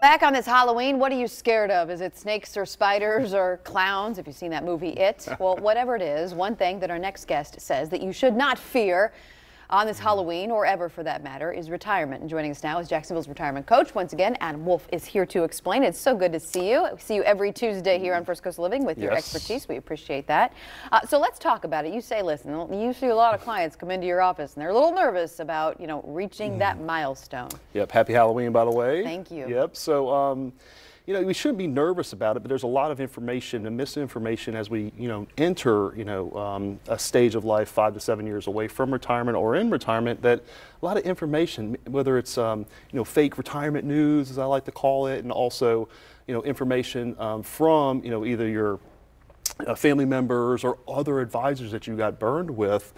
Back on this Halloween, what are you scared of? Is it snakes or spiders or clowns? If you've seen that movie, It. Well, whatever it is, one thing that our next guest says that you should not fear on this Halloween, or ever for that matter, is retirement. And joining us now is Jacksonville's retirement coach. Once again, Adam Wolf is here to explain. It's so good to see you. We see you every Tuesday here on First Coast Living with your expertise. We appreciate that. So let's talk about it. You say, listen, you see a lot of clients come into your office and they're a little nervous about, reaching that milestone. Yep. Happy Halloween, by the way. Thank you. Yep. So, we shouldn't be nervous about it, but there's a lot of information and misinformation as we, enter, a stage of life 5 to 7 years away from retirement or in retirement, that a lot of information, whether it's, fake retirement news, as I like to call it, and also, information from, either your family members or other advisors that you got burned with.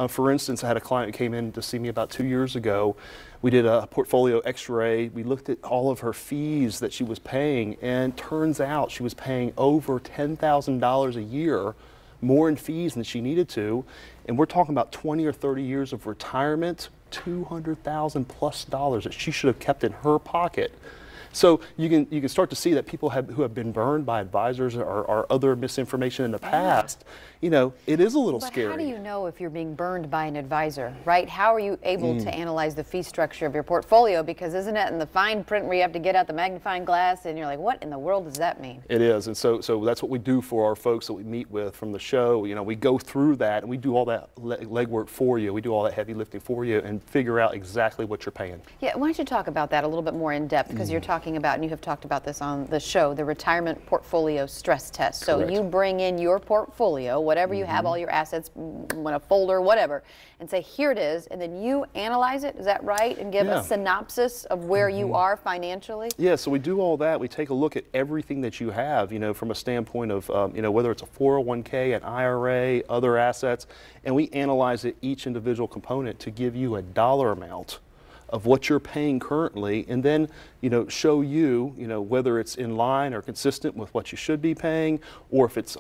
For instance, I had a client who came in to see me about 2 years ago. We did a portfolio x-ray. We looked at all of her fees that she was paying, and turns out she was paying over $10,000 a year more in fees than she needed to. And we're talking about 20 or 30 years of retirement, $200,000 plus that she should have kept in her pocket. So you can start to see that people who have been burned by advisors or other misinformation in the past, it is a little scary. How do you know if you're being burned by an advisor, right? How are you able to analyze the fee structure of your portfolio? Because isn't it in the fine print where you have to get out the magnifying glass and you're like, what in the world does that mean? It is, and so that's what we do for our folks that we meet with from the show. We go through that and we do all that legwork for you. We do all that heavy lifting for you and figure out exactly what you're paying. Yeah, why don't you talk about that a little bit more in depth, because you're talking about, and you have talked about this on the show, the retirement portfolio stress test. So you bring in your portfolio, whatever you have, all your assets, in a folder, whatever, and say, here it is, and then you analyze it, is that right? And give a synopsis of where you are financially? Yeah, so we do all that. We take a look at everything that you have, from a standpoint of, whether it's a 401k, an IRA, other assets, and we analyze it, each individual component, to give you a dollar amount of what you're paying currently, and then show you whether it's in line or consistent with what you should be paying, or if it's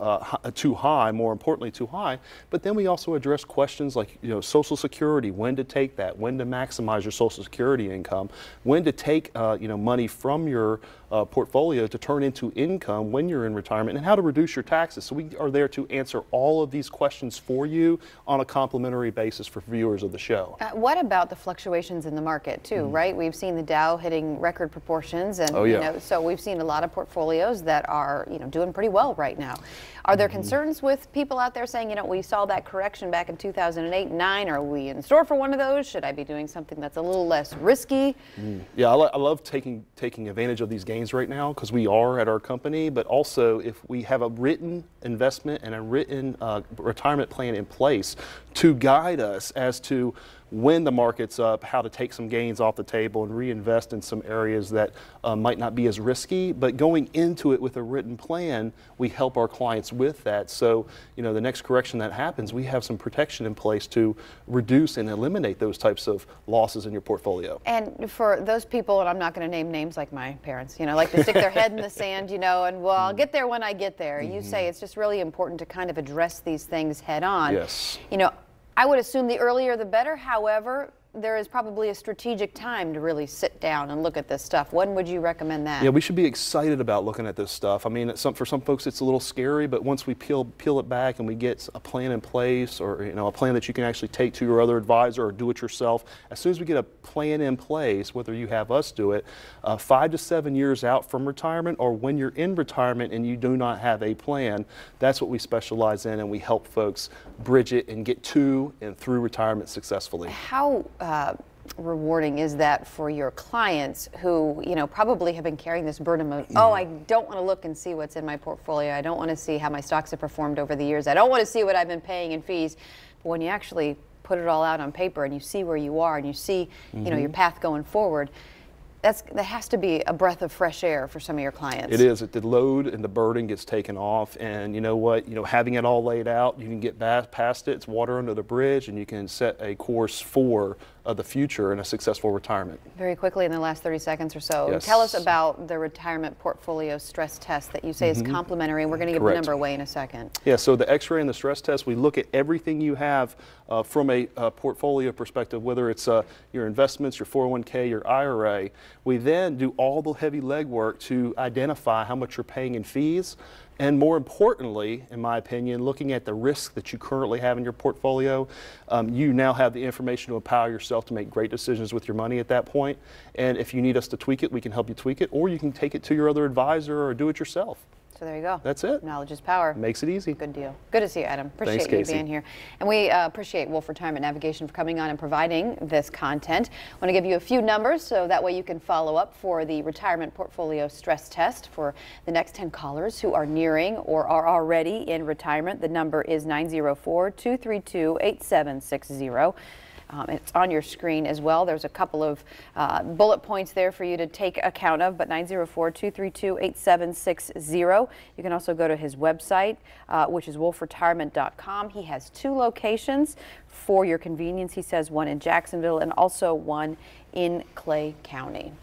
too high, more importantly too high. But then we also address questions like Social Security, when to take that, when to maximize your Social Security income, when to take money from your portfolio to turn into income when you're in retirement, and how to reduce your taxes. So we are there to answer all of these questions for you on a complimentary basis for viewers of the show. What about the fluctuations in the market too, right? We've seen the Dow hitting record proportions, and so we've seen a lot of portfolios that are doing pretty well right now. Are there concerns with people out there saying, we saw that correction back in 2008 and 9, are we in store for one of those? Should I be doing something that's a little less risky? Yeah, I love taking advantage of these gains right now, because we are at our company, but also if we have a written investment and a written retirement plan in place to guide us as to when the market's up, how to take some gains off the table and reinvest in some areas that might not be as risky. But going into it with a written plan, we help our clients with that. So, the next correction that happens, we have some protection in place to reduce and eliminate those types of losses in your portfolio. And for those people, and I'm not going to name names like my parents, like to stick their head in the sand, and well, I'll get there when I get there. You say it's just really important to kind of address these things head on. Yes. I would assume the earlier the better. However, there is probably a strategic time to really sit down and look at this stuff. When would you recommend that? Yeah, we should be excited about looking at this stuff. I mean, for some folks it's a little scary, but once we peel it back and we get a plan in place, or a plan that you can actually take to your other advisor or do it yourself, as soon as we get a plan in place, whether you have us do it, 5 to 7 years out from retirement, or when you're in retirement and you do not have a plan, that's what we specialize in, and we help folks bridge it and get to and through retirement successfully. How rewarding is that for your clients who, probably have been carrying this burden of, oh, I don't want to look and see what's in my portfolio. I don't want to see how my stocks have performed over the years. I don't want to see what I've been paying in fees. But when you actually put it all out on paper and you see where you are and you see, your path going forward, that has to be a breath of fresh air for some of your clients. It is. The load and the burden gets taken off, and you know what? Having it all laid out, you can get past it. It's water under the bridge, and you can set a course for the future and a successful retirement. Very quickly in the last 30 seconds or so, Yes. tell us about the retirement portfolio stress test that you say is complimentary, and we're going to give the number away in a second. Yeah, so the x-ray and the stress test, we look at everything you have from a portfolio perspective, whether it's your investments, your 401k, your IRA. We then do all the heavy legwork to identify how much you're paying in fees, and more importantly, in my opinion, looking at the risk that you currently have in your portfolio. You now have the information to empower yourself to make great decisions with your money at that point. And if you need us to tweak it, we can help you tweak it, or you can take it to your other advisor or do it yourself. So there you go. That's it. Knowledge is power. Makes it easy. Good deal. Good to see you, Adam. Appreciate Thanks, you Casey. being here. And we appreciate Wolf Retirement Navigation for coming on and providing this content. I want to give you a few numbers so that way you can follow up for the retirement portfolio stress test for the next 10 callers who are nearing or are already in retirement. The number is 904-232-8760. It's on your screen as well. There's a couple of bullet points there for you to take account of, but 904-232-8760. You can also go to his website, which is wolfretirement.com. He has 2 locations for your convenience. He says one in Jacksonville and also one in Clay County.